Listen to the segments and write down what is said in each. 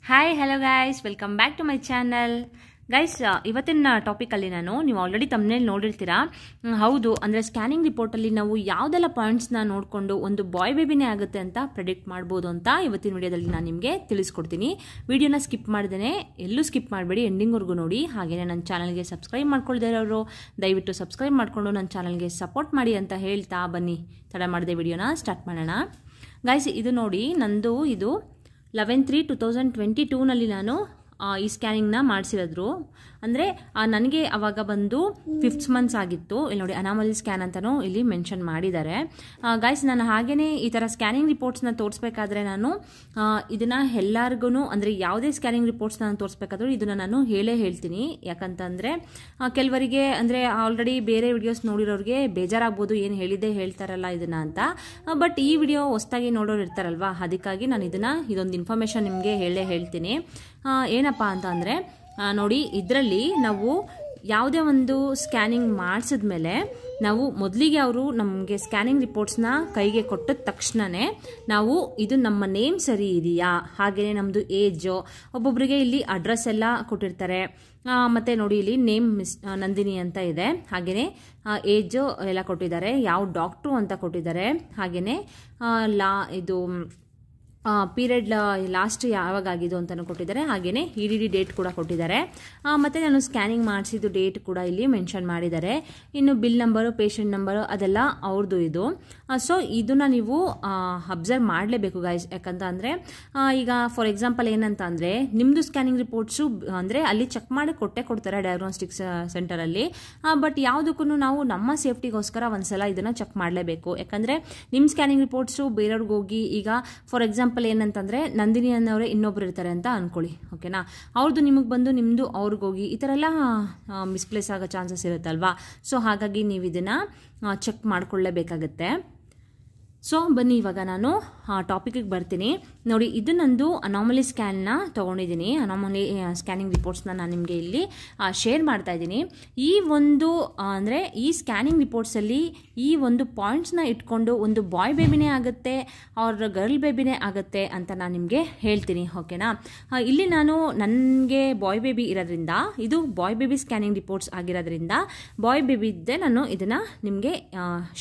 Hi hello guys, welcome back to my channel. Guys, ಇವತ್ತಿನ ಟಾಪಿಕಲ್ಲಿ ನೀವು ಆಲ್ರೆಡಿ ತಮ್ಮನೇಲಿ ನೋಡಿರ್ತೀರಾ. ಹೌದು, ಅಂದರೆ ಸ್ಕ್ಯಾನಿಂಗ್ ರಿಪೋರ್ಟಲ್ಲಿ ನಾವು ಯಾವುದೆಲ್ಲ ಪಾಯಿಂಟ್ಸ್ನ ನೋಡಿಕೊಂಡು ಒಂದು ಬಾಯ್ ಬೇಬಿನೇ ಆಗುತ್ತೆ ಅಂತ ಪ್ರೆಡಿಕ್ಟ್ ಮಾಡ್ಬೋದು ಅಂತ ಇವತ್ತಿನ ವಿಡಿಯೋದಲ್ಲಿ ನಾನು ನಿಮಗೆ ತಿಳಿಸ್ಕೊಡ್ತೀನಿ. ವಿಡಿಯೋನ ಸ್ಕಿಪ್ ಮಾಡ್ದೇನೆ ಎಲ್ಲೂ ಸ್ಕಿಪ್ ಮಾಡಬೇಡಿ, ಎಂಡಿಂಗ್ವರೆಗೂ ನೋಡಿ. ಹಾಗೆಯೇ ನನ್ನ ಚಾನಲ್ಗೆ ಸಬ್ಸ್ಕ್ರೈಬ್ ಮಾಡ್ಕೊಳ್ದೇ ಇರೋರು ದಯವಿಟ್ಟು ಸಬ್ಸ್ಕ್ರೈಬ್ ಮಾಡಿಕೊಂಡು ನನ್ನ ಚಾನಲ್ಗೆ ಸಪೋರ್ಟ್ ಮಾಡಿ ಅಂತ ಹೇಳ್ತಾ ಬನ್ನಿ, ತಡ ಮಾಡದೆ ವಿಡಿಯೋನ ಸ್ಟಾರ್ಟ್ ಮಾಡೋಣ. ಗೈಸ್, ಇದು ನೋಡಿ, ನಂದು ಇದು 11/3/2022ನಲ್ಲಿ ನಾನು ಈ ಸ್ಕ್ಯಾನಿಂಗ್ನ ಮಾಡಿಸಿರೋದ್ರು. ಅಂದರೆ ನನಗೆ ಅವಾಗ ಬಂದು 5 months ಆಗಿತ್ತು. ಇಲ್ಲಿ ನೋಡಿ, ಅನಾಮಲಿ ಸ್ಕ್ಯಾನ್ ಅಂತಲೂ ಇಲ್ಲಿ ಮೆನ್ಷನ್ ಮಾಡಿದ್ದಾರೆ. ಗೈಸ್, ನಾನು ಹಾಗೆಯೇ ಈ ಥರ ಸ್ಕ್ಯಾನಿಂಗ್ ರಿಪೋರ್ಟ್ಸ್ನ ತೋರಿಸ್ಬೇಕಾದ್ರೆ ನಾನು ಇದನ್ನು ಎಲ್ಲರಿಗೂ, ಅಂದರೆ ಯಾವುದೇ ಸ್ಕ್ಯಾನಿಂಗ್ ರಿಪೋರ್ಟ್ಸ್ನ ನಾನು ತೋರಿಸ್ಬೇಕಾದ್ರೂ ಇದನ್ನು ನಾನು ಹೇಳ್ತೀನಿ. ಯಾಕಂತಂದರೆ ಕೆಲವರಿಗೆ, ಅಂದರೆ ಆಲ್ರೆಡಿ ಬೇರೆ ವಿಡಿಯೋಸ್ ನೋಡಿರೋರಿಗೆ ಬೇಜಾರಾಗ್ಬೋದು, ಏನು ಹೇಳಿದ್ದೆ ಹೇಳ್ತಾರಲ್ಲ ಇದನ್ನು ಅಂತ. ಬಟ್ ಈ ವಿಡಿಯೋ ಹೊಸದಾಗಿ ನೋಡೋರು ಇರ್ತಾರಲ್ವ, ಅದಕ್ಕಾಗಿ ನಾನು ಇದೊಂದು ಇನ್ಫಾರ್ಮೇಷನ್ ನಿಮಗೆ ಹೇಳ್ತೀನಿ. ಏನಪ್ಪ ಅಂತ ಅಂದರೆ ನೋಡಿ, ಇದರಲ್ಲಿ ನಾವು ಯಾವುದೇ ಒಂದು ಸ್ಕ್ಯಾನಿಂಗ್ ಮಾಡಿಸಿದ್ಮೇಲೆ ನಾವು ಮೊದಲಿಗೆ ಅವರು ನಮಗೆ ಸ್ಕ್ಯಾನಿಂಗ್ ರಿಪೋರ್ಟ್ಸ್ನ ಕೈಗೆ ಕೊಟ್ಟ ತಕ್ಷಣವೇ ನಾವು ಇದು ನಮ್ಮ ನೇಮ್ ಸರಿ ಇದೆಯಾ, ಹಾಗೆಯೇ ನಮ್ಮದು ಏಜು, ಒಬ್ಬೊಬ್ಬರಿಗೆ ಇಲ್ಲಿ ಅಡ್ರೆಸ್ ಎಲ್ಲ ಕೊಟ್ಟಿರ್ತಾರೆ. ಮತ್ತು ನೋಡಿ, ಇಲ್ಲಿ ನೇಮ್ ನಂದಿನಿ ಅಂತ ಇದೆ, ಹಾಗೆಯೇ ಏಜು ಎಲ್ಲ ಕೊಟ್ಟಿದ್ದಾರೆ, ಯಾವ ಡಾಕ್ಟ್ರು ಅಂತ ಕೊಟ್ಟಿದ್ದಾರೆ, ಹಾಗೆಯೇ ಇದು ಪೀರಿಯಡ್ ಲಾಸ್ಟ್ ಯಾವಾಗ ಆಗಿದ್ದು ಅಂತಲೂ ಕೊಟ್ಟಿದ್ದಾರೆ, ಹಾಗೆಯೇ EDD ಡೇಟ್ ಕೂಡ ಕೊಟ್ಟಿದ್ದಾರೆ. ಮತ್ತು ನಾನು ಸ್ಕ್ಯಾನಿಂಗ್ ಮಾಡಿಸಿದ್ದು ಡೇಟ್ ಕೂಡ ಇಲ್ಲಿ ಮೆನ್ಷನ್ ಮಾಡಿದ್ದಾರೆ. ಇನ್ನು ಬಿಲ್ ನಂಬರು, ಪೇಷಂಟ್ ನಂಬರು ಅದೆಲ್ಲ ಅವ್ರದ್ದು ಇದು. ಸೊ ಇದನ್ನು ನೀವು ಅಬ್ಸರ್ವ್ ಮಾಡಲೇಬೇಕು ಗೈಸ್. ಯಾಕಂತ ಅಂದರೆ ಈಗ ಫಾರ್ ಎಕ್ಸಾಂಪಲ್ ಏನಂತ ಅಂದರೆ, ನಿಮ್ಮದು ಸ್ಕ್ಯಾನಿಂಗ್ ರಿಪೋರ್ಟ್ಸು ಅಂದರೆ ಅಲ್ಲಿ ಚೆಕ್ ಮಾಡಿ ಕೊಡ್ತಾರೆ ಡಯಾಗ್ನೋಸ್ಟಿಕ್ಸ್ ಸೆಂಟರಲ್ಲಿ. ಬಟ್ ಯಾವುದಕ್ಕೂ ನಾವು ನಮ್ಮ ಸೇಫ್ಟಿಗೋಸ್ಕರ ಒಂದ್ಸಲ ಇದನ್ನು ಚೆಕ್ ಮಾಡಲೇಬೇಕು. ಯಾಕಂದರೆ ನಿಮ್ಮ ಸ್ಕ್ಯಾನಿಂಗ್ ರಿಪೋರ್ಟ್ಸು ಬೇರೆಯವ್ರಿಗೆ ಹೋಗಿ, ಈಗ ಫಾರ್ ಎಕ್ಸಾಂಪಲ್ ಏನಂತಂದರೆ ನಂದಿನಿ ಅನ್ನೋರೇ ಇನ್ನೊಬ್ರು ಇರ್ತಾರೆ ಅಂತ ಅನ್ಕೊಳ್ಳಿ, ಓಕೆನಾ, ಅವ್ರದ್ದು ನಿಮಗೆ ಬಂದು ನಿಮ್ಮದು ಅವ್ರಿಗೋಗಿ ಈ ಥರ ಎಲ್ಲ ಮಿಸ್ಪ್ಲೇಸ್ ಆಗೋ ಚಾನ್ಸಸ್ ಇರುತ್ತಲ್ವಾ. ಸೊ ಹಾಗಾಗಿ ನೀವು ಇದನ್ನು ಚೆಕ್ ಮಾಡಿಕೊಳ್ಳೇಬೇಕಾಗತ್ತೆ. ಸೊ ಬನ್ನಿ, ಇವಾಗ ನಾನು ಟಾಪಿಕಿಗೆ ಬರ್ತೀನಿ. ನೋಡಿ, ಇದು ನಂದು ಅನಾಮಲಿ ಸ್ಕ್ಯಾನ್ನ ತೊಗೊಂಡಿದ್ದೀನಿ. ಅನಾಮಲಿ ಸ್ಕ್ಯಾನಿಂಗ್ ರಿಪೋರ್ಟ್ಸ್ನ ನಾನು ನಿಮಗೆ ಇಲ್ಲಿ ಶೇರ್ ಮಾಡ್ತಾ ಇದ್ದೀನಿ. ಈ ಒಂದು ಅಂದರೆ ಈ ಸ್ಕ್ಯಾನಿಂಗ್ ರಿಪೋರ್ಟ್ಸಲ್ಲಿ ಈ ಒಂದು ಪಾಯಿಂಟ್ಸ್ನ ಇಟ್ಕೊಂಡು ಒಂದು ಬಾಯ್ ಬೇಬಿನೇ ಆಗುತ್ತೆ ಅವ್ರ ಗರ್ಲ್ ಬೇಬಿನೇ ಆಗುತ್ತೆ ಅಂತ ನಾನು ನಿಮಗೆ ಹೇಳ್ತೀನಿ, ಓಕೆನಾ. ಇಲ್ಲಿ ನಾನು ನನಗೆ ಬಾಯ್ ಬೇಬಿ ಇರೋದ್ರಿಂದ, ಇದು ಬಾಯ್ ಬೇಬಿ ಸ್ಕ್ಯಾನಿಂಗ್ ರಿಪೋರ್ಟ್ಸ್ ಆಗಿರೋದ್ರಿಂದ ಬಾಯ್ ಬೇಬಿ ಇದ್ದೇ ನಾನು ಇದನ್ನು ನಿಮಗೆ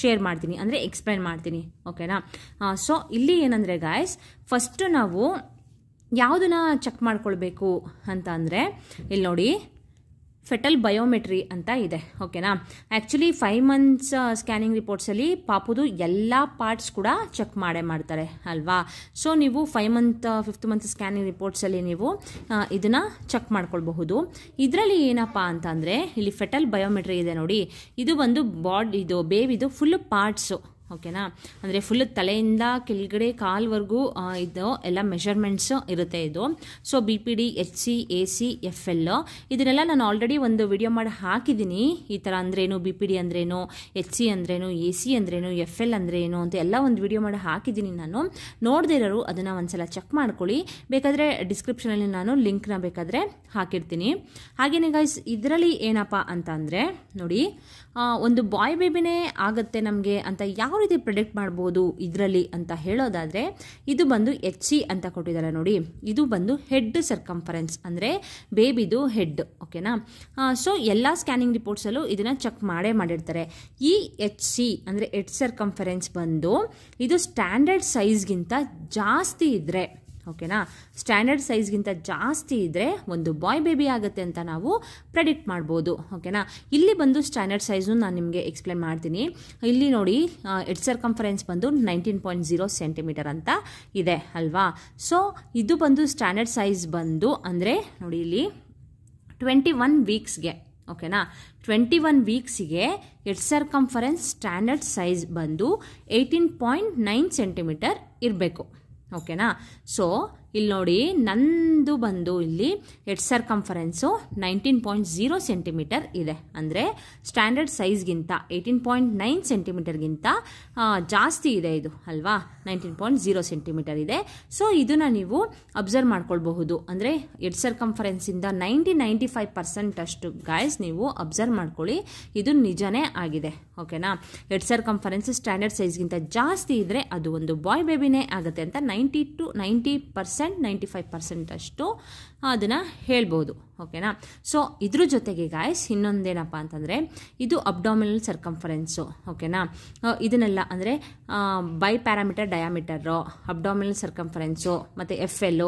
ಶೇರ್ ಮಾಡ್ತೀನಿ, ಅಂದರೆ ಎಕ್ಸ್ಪ್ಲೈನ್ ಮಾಡ್ತೀನಿ, ಓಕೆನಾ. ಸೊ ಇಲ್ಲಿ ಏನಂದರೆ ಗೈಸ್, ಫಸ್ಟು ನಾವು ಯಾವುದನ್ನ ಚೆಕ್ ಮಾಡ್ಕೊಳ್ಬೇಕು ಅಂತ ಅಂದರೆ, ಇಲ್ಲಿ ನೋಡಿ, ಫೆಟಲ್ ಬಯೋಮೆಟ್ರಿ ಅಂತ ಇದೆ, ಓಕೆನಾ. ಆ್ಯಕ್ಚುಲಿ 5 months ಸ್ಕ್ಯಾನಿಂಗ್ ರಿಪೋರ್ಟ್ಸಲ್ಲಿ ಪಾಪುದು ಎಲ್ಲ ಪಾರ್ಟ್ಸ್ ಕೂಡ ಚೆಕ್ ಮಾಡ್ತಾರೆ ಅಲ್ವಾ. ಸೊ ನೀವು 5th month ಸ್ಕ್ಯಾನಿಂಗ್ ರಿಪೋರ್ಟ್ಸಲ್ಲಿ ನೀವು ಇದನ್ನು ಚೆಕ್ ಮಾಡ್ಕೊಳ್ಬಹುದು. ಇದರಲ್ಲಿ ಏನಪ್ಪ ಅಂತ ಅಂದರೆ, ಇಲ್ಲಿ ಫೆಟಲ್ ಬಯೋಮೆಟ್ರಿ ಇದೆ ನೋಡಿ, ಇದು ಒಂದು ಇದು ಬೇಬಿದು ಫುಲ್ ಪಾರ್ಟ್ಸು, ಓಕೆನಾ. ಅಂದರೆ ಫುಲ್ ತಲೆಯಿಂದ ಕೆಳಗಡೆ ಕಾಲ್ವರೆಗೂ ಇದು ಎಲ್ಲ ಮೆಷರ್ಮೆಂಟ್ಸು ಇರುತ್ತೆ ಇದು. So BPD, HC, AC, FL ಇದನ್ನೆಲ್ಲ ನಾನು ಆಲ್ರೆಡಿ ಒಂದು ವಿಡಿಯೋ ಮಾಡಿ ಹಾಕಿದ್ದೀನಿ. ಈ ಥರ ಅಂದ್ರೇನು, BPD ಅಂದ್ರೇನು, HC ಅಂದ್ರೇನು, AC ಅಂದ್ರೇನು, FL ಅಂದ್ರೇನು ಅಂತ ಎಲ್ಲ ಒಂದು ವಿಡಿಯೋ ಮಾಡಿ ಹಾಕಿದ್ದೀನಿ ನಾನು. ನೋಡದೇ ಇರೋರು ಅದನ್ನು ಒಂದ್ಸಲ ಚೆಕ್ ಮಾಡ್ಕೊಳ್ಳಿ. ಬೇಕಾದರೆ ಡಿಸ್ಕ್ರಿಪ್ಷನಲ್ಲಿ ನಾನು ಲಿಂಕ್ನ ಬೇಕಾದರೆ ಹಾಕಿರ್ತೀನಿ. ಹಾಗೆಯೇ ಗೈಸ್, ಇದರಲ್ಲಿ ಏನಪ್ಪ ಅಂತ ಅಂದರೆ ನೋಡಿ, ಒಂದು ಬಾಯ್ ಬೇಬಿನೇ ಆಗುತ್ತೆ ನಮಗೆ ಅಂತ ಯಾವ ರೀತಿ ಪ್ರೆಡಿಕ್ಟ್ ಮಾಡ್ಬೋದು ಇದರಲ್ಲಿ ಅಂತ ಹೇಳೋದಾದರೆ, ಇದು ಬಂದು HC ಅಂತ ಕೊಟ್ಟಿದ್ದಾರೆ ನೋಡಿ, ಇದು ಬಂದು ಹೆಡ್ ಸರ್ಕಂಫರೆನ್ಸ್, ಅಂದರೆ ಬೇಬಿದು ಹೆಡ್, ಓಕೆನಾ. ಸೊ ಎಲ್ಲ ಸ್ಕ್ಯಾನಿಂಗ್ ರಿಪೋರ್ಟ್ಸಲ್ಲೂ ಇದನ್ನು ಚೆಕ್ ಮಾಡಿರ್ತಾರೆ. ಈ HC ಅಂದರೆ ಹೆಡ್ ಸರ್ಕಂಫರೆನ್ಸ್ ಬಂದು ಇದು ಸ್ಟ್ಯಾಂಡರ್ಡ್ ಸೈಜ್ಗಿಂತ ಜಾಸ್ತಿ ಇದ್ದರೆ, ಓಕೆನಾ, ಸ್ಟ್ಯಾಂಡರ್ಡ್ ಸೈಜ್ಗಿಂತ ಜಾಸ್ತಿ ಇದ್ದರೆ ಒಂದು ಬಾಯ್ ಬೇಬಿ ಆಗುತ್ತೆ ಅಂತ ನಾವು ಪ್ರೆಡಿಕ್ಟ್ ಮಾಡ್ಬೋದು, ಓಕೆನಾ. ಇಲ್ಲಿ ಬಂದು ಸ್ಟ್ಯಾಂಡರ್ಡ್ ಸೈಜು ನಾನು ನಿಮಗೆ ಎಕ್ಸ್ಪ್ಲೇನ್ ಮಾಡ್ತೀನಿ. ಇಲ್ಲಿ ನೋಡಿ, ಹೆಡ್ ಸರ್ಕಂಫರೆನ್ಸ್ ಬಂದು 19.0 cm ಅಂತ ಇದೆ ಅಲ್ವಾ. ಸೊ ಇದು ಬಂದು ಸ್ಟ್ಯಾಂಡರ್ಡ್ ಸೈಜ್ ಬಂದು, ಅಂದರೆ ನೋಡಿ ಇಲ್ಲಿ 21 weeksಗೆ, ಓಕೆನಾ, 21 weeksಗೆ ಹೆಡ್ ಸರ್ಕಂಫರೆನ್ಸ್ ಸ್ಟ್ಯಾಂಡರ್ಡ್ ಸೈಜ್ ಬಂದು 18.9 cm ಇರಬೇಕು, ಓಕೆನಾ. ಸೊ ಇಲ್ಲಿ ನೋಡಿ, ನಂದು ಬಂದು ಇಲ್ಲಿ ಹೆಡ್ ಸರ್ಕಂಫರೆನ್ಸು 19.0 cm ಇದೆ, ಅಂದರೆ ಸ್ಟ್ಯಾಂಡರ್ಡ್ ಸೈಜ್ಗಿಂತ 18.9 cm ಜಾಸ್ತಿ ಇದೆ ಇದು ಅಲ್ವಾ, 19.0 cm ಇದೆ. ಸೊ ಇದನ್ನು ನೀವು ಅಬ್ಸರ್ವ್ ಮಾಡ್ಕೊಳ್ಬಹುದು. ಅಂದರೆ ಹೆಡ್ ಸರ್ಕಂಫರೆನ್ಸಿಂದ 90-95% ಅಷ್ಟು ಗೈಸ್ ನೀವು ಅಬ್ಸರ್ವ್ ಮಾಡ್ಕೊಳ್ಳಿ, ಇದು ನಿಜನೇ ಆಗಿದೆ, ಓಕೆನಾ. ಹೆಡ್ ಸರ್ಕಂಫರೆನ್ಸ್ ಸ್ಟ್ಯಾಂಡರ್ಡ್ ಸೈಜ್ಗಿಂತ ಜಾಸ್ತಿ ಇದ್ದರೆ ಅದು ಒಂದು ಬಾಯ್ ಬೇಬಿನೇ ಆಗುತ್ತೆ ಅಂತ 90 to 90% 95% ಅಷ್ಟು ಅದನ್ನು ಹೇಳ್ಬೋದು. ಓಕೆನಾ. ಸೊ ಇದ್ರ ಜೊತೆಗೆ ಗಾಯ್ಸ್ ಇನ್ನೊಂದೇನಪ್ಪ ಅಂತಂದರೆ ಇದು ಅಬ್ಡಾಮಿನಲ್ ಸರ್ಕಂಫರೆನ್ಸು. ಓಕೆನಾ. ಇದನ್ನೆಲ್ಲ ಅಂದರೆ ಬೈ ಪ್ಯಾರಾಮೀಟರ್ ಡಯಾಮೀಟರು, ಅಬ್ಡಾಮಿನಲ್ ಸರ್ಕಂಫರೆನ್ಸು ಮತ್ತು FL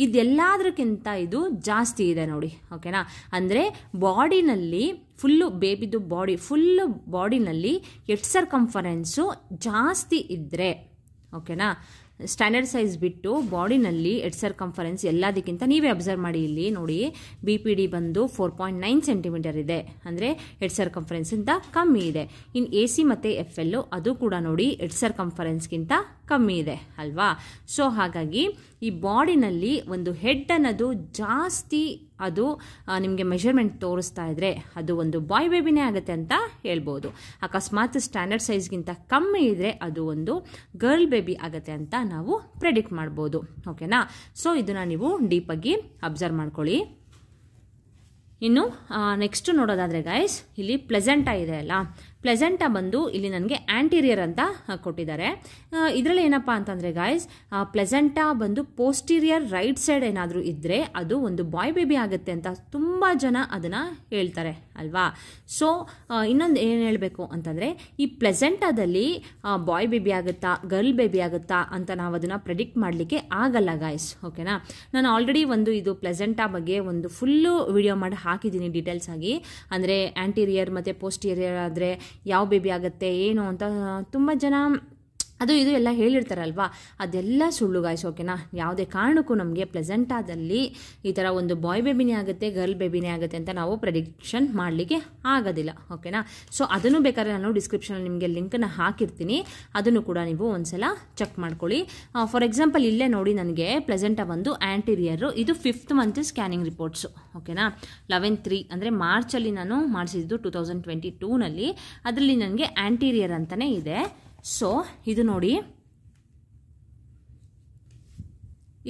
ಇದೆಲ್ಲದಕ್ಕಿಂತ ಇದು ಜಾಸ್ತಿ ಇದೆ ನೋಡಿ. ಓಕೆನಾ. ಅಂದರೆ ಬಾಡಿನಲ್ಲಿ ಫುಲ್ಲು ಬೇಬಿದು ಫುಲ್ಲು ಬಾಡಿನಲ್ಲಿ ಎಡ್ ಸರ್ಕಂಫರೆನ್ಸು ಜಾಸ್ತಿ ಇದ್ದರೆ, ಓಕೆನಾ, ಸ್ಟ್ಯಾಂಡರ್ಡ್ ಸೈಜ್ ಬಿಟ್ಟು ಬಾಡಿನಲ್ಲಿ ಎಡ್ ಸರ್ಕಂಫರೆನ್ಸ್ ಎಲ್ಲದಕ್ಕಿಂತ ನೀವೇ ಅಬ್ಸರ್ವ್ ಮಾಡಿ. ಇಲ್ಲಿ ನೋಡಿ BPD ಬಂದು 4.9 ಸೆಂಟಿಮೀಟರ್ ಇದೆ, ಅಂದರೆ ಎಡ್ ಸರ್ಕಂಫರೆನ್ಸ್ಗಿಂತ ಕಮ್ಮಿ ಇದೆ. ಇನ್ನು AC ಮತ್ತು FL ಅದು ಕೂಡ ನೋಡಿ ಎಡ್ ಸರ್ಕಂಫರೆನ್ಸ್ಗಿಂತ ಕಮ್ಮಿ ಇದೆ ಅಲ್ವಾ. ಸೊ ಹಾಗಾಗಿ ಈ ಬಾಡಿನಲ್ಲಿ ಒಂದು ಹೆಡ್ ಅನ್ನೋದು ಜಾಸ್ತಿ ಅದು ನಿಮಗೆ ಮೆಷರ್ಮೆಂಟ್ ತೋರಿಸ್ತಾ ಇದ್ರೆ ಅದು ಒಂದು ಬಾಯ್ ಬೇಬಿನೇ ಆಗುತ್ತೆ ಅಂತ ಹೇಳ್ಬೋದು. ಅಕಸ್ಮಾತ್ ಸ್ಟ್ಯಾಂಡರ್ಡ್ ಸೈಜ್ಗಿಂತ ಕಮ್ಮಿ ಇದ್ದರೆ ಅದು ಒಂದು ಗರ್ಲ್ ಬೇಬಿ ಆಗುತ್ತೆ ಅಂತ ನಾವು ಪ್ರೆಡಿಕ್ಟ್ ಮಾಡ್ಬೋದು. ಓಕೆನಾ. ಸೊ ಇದನ್ನು ನೀವು ಡೀಪಾಗಿ ಅಬ್ಸರ್ವ್ ಮಾಡ್ಕೊಳ್ಳಿ. ಇನ್ನು ನೆಕ್ಸ್ಟ್ ನೋಡೋದಾದರೆ ಗೈಸ್ ಇಲ್ಲಿ ಪ್ಲೆಸೆಂಟಾ ಇದೆ ಅಲ್ಲ, ಪ್ಲೆಸೆಂಟಾ ಬಂದು ಇಲ್ಲಿ ನನಗೆ ಆಂಟೀರಿಯರ್ ಅಂತ ಕೊಟ್ಟಿದ್ದಾರೆ. ಇದರಲ್ಲಿ ಏನಪ್ಪ ಅಂತಂದರೆ ಗಾಯ್ಸ್ ಪ್ಲೆಸೆಂಟಾ ಬಂದು ಪೋಸ್ಟೀರಿಯರ್ ರೈಟ್ ಸೈಡ್ ಏನಾದರೂ ಇದ್ದರೆ ಅದು ಒಂದು ಬಾಯ್ ಬೇಬಿ ಆಗುತ್ತೆ ಅಂತ ತುಂಬ ಜನ ಅದನ್ನು ಹೇಳ್ತಾರೆ ಅಲ್ವಾ. ಸೊ ಇನ್ನೊಂದು ಏನು ಹೇಳಬೇಕು ಅಂತಂದರೆ ಈ ಪ್ಲೆಸೆಂಟಾದಲ್ಲಿ ಬಾಯ್ ಬೇಬಿ ಆಗುತ್ತಾ ಗರ್ಲ್ ಬೇಬಿ ಆಗುತ್ತಾ ಅಂತ ನಾವು ಅದನ್ನು ಪ್ರೆಡಿಕ್ಟ್ ಮಾಡಲಿಕ್ಕೆ ಆಗಲ್ಲ ಗಾಯ್ಸ್. ಓಕೆನಾ. ನಾನು ಆಲ್ರೆಡಿ ಒಂದು ಇದು ಪ್ಲೆಸೆಂಟಾ ಬಗ್ಗೆ ಒಂದು ಫುಲ್ಲು ವಿಡಿಯೋ ಮಾಡಿ ಹಾಕಿದ್ದೀನಿ ಡೀಟೇಲ್ಸ್ ಆಗಿ. ಅಂದರೆ ಆಂಟೀರಿಯರ್ ಮತ್ತು ಪೋಸ್ಟೀರಿಯರ್ ಆದರೆ ಯಾವ ಬೇಬಿ ಆಗುತ್ತೆ ಏನು ಅಂತ ತುಂಬ ಜನ ಅದು ಇದು ಎಲ್ಲ ಹೇಳಿರ್ತಾರಲ್ವಾ, ಅದೆಲ್ಲ ಸುಳ್ಳು ಗಾಯ್ಸ್. ಓಕೆನಾ. ಯಾವುದೇ ಕಾರಣಕ್ಕೂ ನಮಗೆ ಪ್ಲೆಸೆಂಟಾದಲ್ಲಿ ಈ ಥರ ಒಂದು ಬಾಯ್ ಬೇಬಿನೇ ಆಗುತ್ತೆ ಗರ್ಲ್ ಬೇಬಿನೇ ಆಗುತ್ತೆ ಅಂತ ನಾವು ಪ್ರೆಡಿಕ್ಷನ್ ಮಾಡಲಿಕ್ಕೆ ಆಗೋದಿಲ್ಲ. ಓಕೆನಾ. ಸೊ ಅದನ್ನು ಬೇಕಾದ್ರೆ ನಾನು ಡಿಸ್ಕ್ರಿಪ್ಷನಲ್ಲಿ ನಿಮಗೆ ಲಿಂಕನ್ನು ಹಾಕಿರ್ತೀನಿ, ಅದನ್ನು ಕೂಡ ನೀವು ಒಂದ್ಸಲ ಚೆಕ್ ಮಾಡ್ಕೊಳ್ಳಿ. ಫಾರ್ ಎಕ್ಸಾಂಪಲ್ ಇಲ್ಲೇ ನೋಡಿ ನನಗೆ ಪ್ಲೆಸೆಂಟಾ ಬಂದು ಆಂಟೀರಿಯರು, ಇದು 5th ಮಂತ್ ಸ್ಕ್ಯಾನಿಂಗ್ ರಿಪೋರ್ಟ್ಸು. ಓಕೆನಾ. 11/3 ಅಂದರೆ ಮಾರ್ಚಲ್ಲಿ ನಾನು ಮಾಡಿಸಿದ್ದು 2022ನಲ್ಲಿ, ಅದರಲ್ಲಿ ನನಗೆ ಆಂಟೀರಿಯರ್ ಅಂತಲೇ ಇದೆ. ಸೊ ಇದು ನೋಡಿ,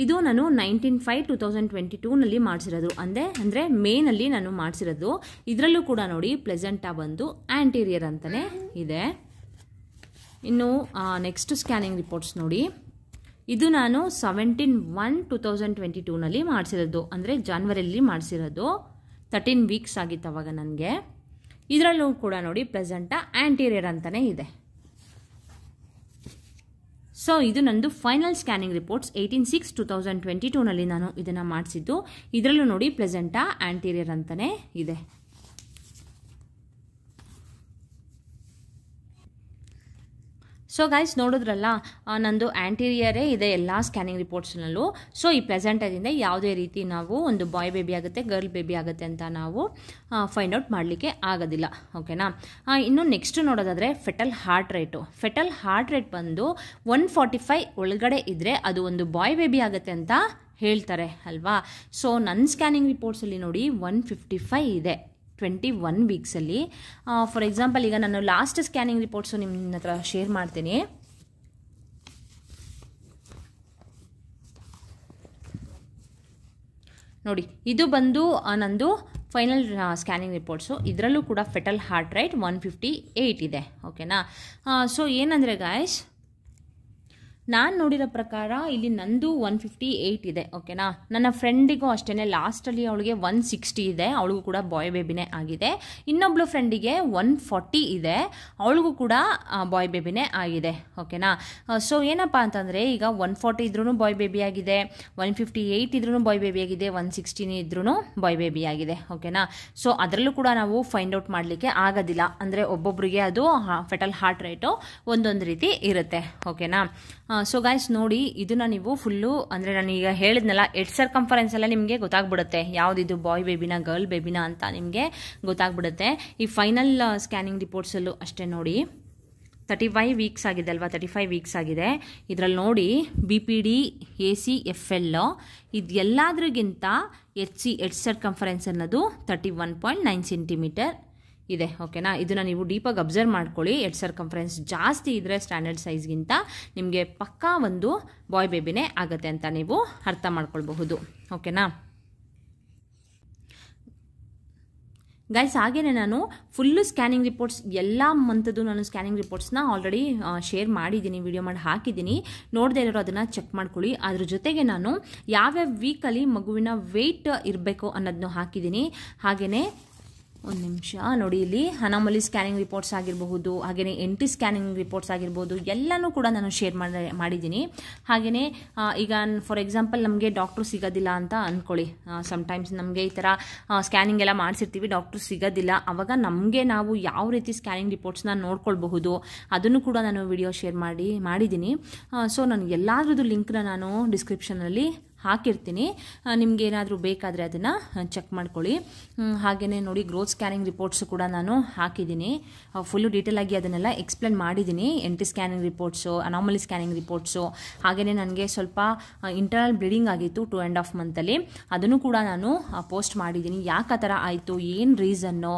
ಇದು ನಾನು 19/5/2022ನಲ್ಲಿ ಮಾಡಿಸಿರೋದು, ಅಂದರೆ ಮೇನಲ್ಲಿ ನಾನು ಮಾಡಿಸಿರೋದು. ಇದರಲ್ಲೂ ಕೂಡ ನೋಡಿ ಪ್ಲೆಸೆಂಟಾ ಬಂದು ಆಂಟೀರಿಯರ್ ಅಂತಲೇ ಇದೆ. ಇನ್ನು ನೆಕ್ಸ್ಟ್ ಸ್ಕ್ಯಾನಿಂಗ್ ರಿಪೋರ್ಟ್ಸ್ ನೋಡಿ, ಇದು ನಾನು 17/1/2022ನಲ್ಲಿ ಮಾಡಿಸಿರೋದು, ಅಂದರೆ ಜಾನ್ವರಿಯಲ್ಲಿ ಮಾಡಿಸಿರೋದು. 13 ವೀಕ್ಸ್ ಆಗಿತ್ತು ಅವಾಗ ನನಗೆ. ಇದರಲ್ಲೂ ಕೂಡ ನೋಡಿ ಪ್ಲೆಸೆಂಟಾ ಆಂಟೀರಿಯರ್ ಅಂತಲೇ ಇದೆ. ಸೊ ಇದು ನಂದು ಫೈನಲ್ ಸ್ಕ್ಯಾನಿಂಗ್ ರಿಪೋರ್ಟ್ಸ್ 18/6/2022ನಲ್ಲಿ ನಾನು ಇದನ್ನು ಮಾಡಿಸಿದ್ದು. ಇದರಲ್ಲೂ ನೋಡಿ ಪ್ಲೆಸೆಂಟಾ ಆಂಟೀರಿಯರ್ ಅಂತಲೇ ಇದೆ. ಸೊ ಗೈಸ್ ನೋಡಿದ್ರಲ್ಲ, ನಂದು ಆಂಟೀರಿಯರೇ ಇದೆ ಎಲ್ಲ ಸ್ಕ್ಯಾನಿಂಗ್ ರಿಪೋರ್ಟ್ಸ್ನಲ್ಲೂ. ಸೊ ಈ ಪ್ಲೆಸೆಂಟಾದಿಂದ ಯಾವುದೇ ರೀತಿ ನಾವು ಒಂದು ಬಾಯ್ ಬೇಬಿ ಆಗುತ್ತೆ ಗರ್ಲ್ ಬೇಬಿ ಆಗುತ್ತೆ ಅಂತ ನಾವು ಫೈಂಡ್ ಔಟ್ ಮಾಡಲಿಕ್ಕೆ ಆಗೋದಿಲ್ಲ. ಓಕೆನಾ. ಇನ್ನು ನೆಕ್ಸ್ಟ್ ನೋಡೋದಾದರೆ foetal heart rate. Foetal heart rate ಬಂದು 145 ಒಳಗಡೆ ಇದ್ದರೆ ಅದು ಒಂದು ಬಾಯ್ ಬೇಬಿ ಆಗುತ್ತೆ ಅಂತ ಹೇಳ್ತಾರೆ ಅಲ್ವಾ. ಸೊ ನನ್ನ ಸ್ಕ್ಯಾನಿಂಗ್ ರಿಪೋರ್ಟ್ಸಲ್ಲಿ ನೋಡಿ 155 ಇದೆ 21 ವೀಕ್ಸಲ್ಲಿ. ಫಾರ್ ಎಕ್ಸಾಂಪಲ್ ಈಗ ನಾನು ಲಾಸ್ಟ್ ಸ್ಕ್ಯಾನಿಂಗ್ ರಿಪೋರ್ಟ್ಸು ನಿಮ್ಮ ಹತ್ರ ಶೇರ್ ಮಾಡ್ತೀನಿ. ನೋಡಿ ಇದು ಬಂದು ನಂದು ಫೈನಲ್ ಸ್ಕ್ಯಾನಿಂಗ್ ರಿಪೋರ್ಟ್ಸು. ಇದರಲ್ಲೂ ಕೂಡ ಫೆಟಲ್ ಹಾರ್ಟ್ ರೇಟ್ 158 ಇದೆ. ಓಕೆನಾ. ಸೊ ಏನಂದರೆ ಗಾಯ್ಸ್, ನಾನು ನೋಡಿರೋ ಪ್ರಕಾರ ಇಲ್ಲಿ ನಂದು 158 ಇದೆ. ಓಕೆನಾ. ನನ್ನ ಫ್ರೆಂಡಿಗೂ ಅಷ್ಟೇ ಲಾಸ್ಟಲ್ಲಿ ಅವಳಿಗೆ 160 ಇದೆ, ಅವಳಿಗೂ ಕೂಡ ಬಾಯ್ ಬೇಬಿನೇ ಆಗಿದೆ. ಇನ್ನೊಬ್ಳು ಫ್ರೆಂಡಿಗೆ 140 ಇದೆ, ಅವಳಿಗೂ ಕೂಡ ಬಾಯ್ ಬೇಬಿನೇ ಆಗಿದೆ. ಓಕೆನಾ. ಸೊ ಏನಪ್ಪ ಅಂತಂದರೆ ಈಗ 140 ಇದ್ರೂ ಬಾಯ್ ಬೇಬಿ ಆಗಿದೆ, 158 ಇದ್ರೂ ಬಾಯ್ ಬೇಬಿ ಆಗಿದೆ, 160 ಇದ್ರೂ ಬಾಯ್ ಬೇಬಿ ಆಗಿದೆ. ಓಕೆನಾ. ಸೊ ಅದರಲ್ಲೂ ಕೂಡ ನಾವು ಫೈಂಡ್ ಔಟ್ ಮಾಡಲಿಕ್ಕೆ ಆಗೋದಿಲ್ಲ, ಅಂದರೆ ಒಬ್ಬೊಬ್ಬರಿಗೆ ಅದು ಫೆಟಲ್ ಹಾರ್ಟ್ ರೇಟು ಒಂದೊಂದು ರೀತಿ ಇರುತ್ತೆ. ಓಕೆನಾ. ಸೊ ಗೈಸ್ ನೋಡಿ, ಇದನ್ನ ನೀವು ಫುಲ್ಲು ಅಂದರೆ ನಾನು ಈಗ ಹೇಳಿದ್ನಲ್ಲ ಎಡ್ ಸರ್ಕಂಫರೆನ್ಸ್ ಎಲ್ಲ ನಿಮಗೆ ಗೊತ್ತಾಗ್ಬಿಡುತ್ತೆ, ಯಾವುದಿದು ಬಾಯ್ ಬೇಬಿನ ಗರ್ಲ್ ಬೇಬಿನ ಅಂತ ನಿಮಗೆ ಗೊತ್ತಾಗ್ಬಿಡುತ್ತೆ. ಈ ಫೈನಲ್ ಸ್ಕ್ಯಾನಿಂಗ್ ರಿಪೋರ್ಟ್ಸಲ್ಲೂ ಅಷ್ಟೇ ನೋಡಿ 35 ವೀಕ್ಸ್ ಆಗಿದೆ ಅಲ್ವಾ, 35 ವೀಕ್ಸ್ ಆಗಿದೆ. ಇದರಲ್ಲಿ ನೋಡಿ BPD AC FL ಇದೆಲ್ಲದ್ರಿಗಿಂತ HC Ed circumference ಅನ್ನೋದು 31.9 ಸೆಂಟಿಮೀಟರ್ ಇದೆ. ಓಕೆನಾ. ಇದನ್ನು ನೀವು ಡೀಪಾಗಿ ಅಬ್ಸರ್ವ್ ಮಾಡ್ಕೊಳ್ಳಿ. ಎಡ್ ಸರ್ಕಂಫರೆನ್ಸ್ ಜಾಸ್ತಿ ಇದ್ದರೆ ಸ್ಟ್ಯಾಂಡರ್ಡ್ ಸೈಜ್ಗಿಂತ ನಿಮಗೆ ಪಕ್ಕಾ ಒಂದು ಬಾಯ್ ಬೇಬಿನೇ ಆಗುತ್ತೆ ಅಂತ ನೀವು ಅರ್ಥ ಮಾಡ್ಕೊಳ್ಬಹುದು. ಓಕೆನಾ. ಗೈಸ್ ಹಾಗೇನೆ ನಾನು ಫುಲ್ಲು ಸ್ಕ್ಯಾನಿಂಗ್ ರಿಪೋರ್ಟ್ಸ್ ಎಲ್ಲ ಮಂತದ್ದು ನಾನು ಸ್ಕ್ಯಾನಿಂಗ್ ರಿಪೋರ್ಟ್ಸ್ನ ಆಲ್ರೆಡಿ ಶೇರ್ ಮಾಡಿದ್ದೀನಿ, ವಿಡಿಯೋ ಮಾಡಿ ಹಾಕಿದ್ದೀನಿ. ನೋಡದೇ ಇರೋರು ಅದನ್ನು ಚೆಕ್ ಮಾಡ್ಕೊಳ್ಳಿ. ಅದ್ರ ಜೊತೆಗೆ ನಾನು ಯಾವ್ಯಾವ ವೀಕಲ್ಲಿ ಮಗುವಿನ ವೆಯ್ಟ್ ಇರಬೇಕು ಅನ್ನೋದನ್ನು ಹಾಕಿದ್ದೀನಿ. ಹಾಗೆಯೇ ಒಂದು ನಿಮಿಷ ನೋಡಿ, ಇಲ್ಲಿ ಅನಾಮಲಿ ಸ್ಕ್ಯಾನಿಂಗ್ ರಿಪೋರ್ಟ್ಸ್ ಆಗಿರಬಹುದು, ಹಾಗೆಯೇ NT ಸ್ಕ್ಯಾನಿಂಗ್ ರಿಪೋರ್ಟ್ಸ್ ಆಗಿರ್ಬೋದು, ಎಲ್ಲನೂ ಕೂಡ ನಾನು ಶೇರ್ ಮಾಡಿದ್ದೀನಿ. ಹಾಗೆಯೇ ಈಗ ಫಾರ್ ಎಕ್ಸಾಂಪಲ್ ನಮಗೆ ಡಾಕ್ಟ್ರು ಸಿಗೋದಿಲ್ಲ ಅಂತ ಅಂದ್ಕೊಳ್ಳಿ. ಸಮ್ಟೈಮ್ಸ್ ನಮಗೆ ಈ ಥರ ಸ್ಕ್ಯಾನಿಂಗ್ ಎಲ್ಲ ಮಾಡಿಸಿರ್ತೀವಿ, ಡಾಕ್ಟ್ರು ಸಿಗೋದಿಲ್ಲ. ಆವಾಗ ನಮಗೆ ನಾವು ಯಾವ ರೀತಿ ಸ್ಕ್ಯಾನಿಂಗ್ ರಿಪೋರ್ಟ್ಸ್ನ ನೋಡ್ಕೊಳ್ಬಹುದು ಅದನ್ನು ಕೂಡ ನಾನು ವಿಡಿಯೋ ಶೇರ್ ಮಾಡಿದ್ದೀನಿ. ಸೊ ನಾನು ಎಲ್ಲಾದ್ರದ್ದು ಲಿಂಕ್ನ ನಾನು ಡಿಸ್ಕ್ರಿಪ್ಷನಲ್ಲಿ ಹಾಕಿರ್ತೀನಿ. ನಿಮ್ಗೆ ಏನಾದರೂ ಬೇಕಾದರೆ ಅದನ್ನು ಚೆಕ್ ಮಾಡ್ಕೊಳ್ಳಿ. ಹಾಗೆಯೇ ನೋಡಿ, ಗ್ರೋತ್ ಸ್ಕ್ಯಾನಿಂಗ್ ರಿಪೋರ್ಟ್ಸು ಕೂಡ ನಾನು ಹಾಕಿದ್ದೀನಿ. ಫುಲ್ಲು ಡೀಟೇಲಾಗಿ ಅದನ್ನೆಲ್ಲ ಎಕ್ಸ್ಪ್ಲೇನ್ ಮಾಡಿದ್ದೀನಿ. NT scanning reports, anomaly scanning reports, ಹಾಗೆಯೇ ನನಗೆ ಸ್ವಲ್ಪ ಇಂಟರ್ನಲ್ ಬ್ಲೀಡಿಂಗ್ ಆಗಿತ್ತು 2.5 ಮಂತಲ್ಲಿ. ಅದನ್ನು ಕೂಡ ನಾನು ಪೋಸ್ಟ್ ಮಾಡಿದ್ದೀನಿ. ಯಾಕೆ ಆ ಥರ ಆಯಿತು, ಏನು ರೀಸನ್ನು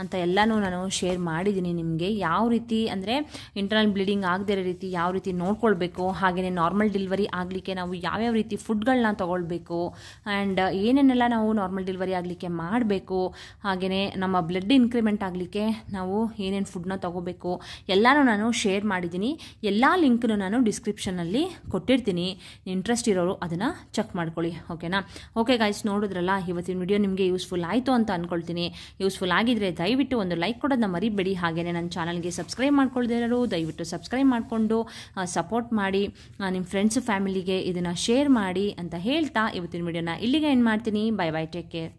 ಅಂತ ಎಲ್ಲನೂ ನಾನು ಶೇರ್ ಮಾಡಿದ್ದೀನಿ ನಿಮಗೆ. ಯಾವ ರೀತಿ ಅಂದರೆ ಇಂಟರ್ನಲ್ ಬ್ಲೀಡಿಂಗ್ ಆಗದೇ ಇರೋ ರೀತಿ ಯಾವ ರೀತಿ ನೋಡ್ಕೊಳ್ಬೇಕು, ಹಾಗೆಯೇ ನಾರ್ಮಲ್ ಡೆಲಿವರಿ ಆಗಲಿಕ್ಕೆ ನಾವು ಯಾವ್ಯಾವ ರೀತಿ ಫುಡ್ಗಳನ್ನ ತೊಗೊಳ್ಬೇಕು, ಆ್ಯಂಡ್ ಏನೇನೆಲ್ಲ ನಾವು ನಾರ್ಮಲ್ ಡೆಲಿವರಿ ಆಗಲಿಕ್ಕೆ ಮಾಡಬೇಕು, ಹಾಗೆಯೇ ನಮ್ಮ ಬ್ಲಡ್ ಇನ್ಕ್ರಿಮೆಂಟ್ ಆಗಲಿಕ್ಕೆ ನಾವು ಏನೇನು ಫುಡ್ನ ತೊಗೋಬೇಕು ಎಲ್ಲನೂ ನಾನು ಶೇರ್ ಮಾಡಿದ್ದೀನಿ. ಎಲ್ಲ ಲಿಂಕ್ನು ನಾನು ಡಿಸ್ಕ್ರಿಪ್ಷನಲ್ಲಿ ಕೊಟ್ಟಿರ್ತೀನಿ. ಇಂಟ್ರೆಸ್ಟ್ ಇರೋರು ಅದನ್ನು ಚೆಕ್ ಮಾಡ್ಕೊಳ್ಳಿ. ಓಕೆನಾ? ಓಕೆ ಗೈಸ್, ನೋಡಿದ್ರಲ್ಲ, ಇವತ್ತಿನ ವಿಡಿಯೋ ನಿಮಗೆ ಯೂಸ್ಫುಲ್ ಆಯಿತು ಅಂತ ಅಂದ್ಕೊಳ್ತೀನಿ. ಯೂಸ್ಫುಲ್ ಆಗಿದ್ರೆ ದಯವಿಟ್ಟು ಒಂದು ಲೈಕ್ ಕೊಡೋದನ್ನ ಮರಿಬೇಡಿ. ಹಾಗೆಯೇ ನನ್ನ ಚಾನಲ್ಗೆ ಸಬ್ಸ್ಕ್ರೈಬ್ ಮಾಡ್ಕೊಳ್ದೇ ಇರೋರು ದಯವಿಟ್ಟು ಸಬ್ಸ್ಕ್ರೈಬ್ ಮಾಡಿಕೊಂಡು ಸಪೋರ್ಟ್ ಮಾಡಿ, ನಿಮ್ಮ ಫ್ರೆಂಡ್ಸ್ ಫ್ಯಾಮಿಲಿಗೆ ಇದನ್ನು ಶೇರ್ ಮಾಡಿ ಅಂತ ಹೇಳ್ತಾ ಇವತ್ತಿನ ವಿಡಿಯೋನ ಇಲ್ಲಿಗೆ ಎಂಡ್ ಮಾಡ್ತೀನಿ. Bye bye, take care.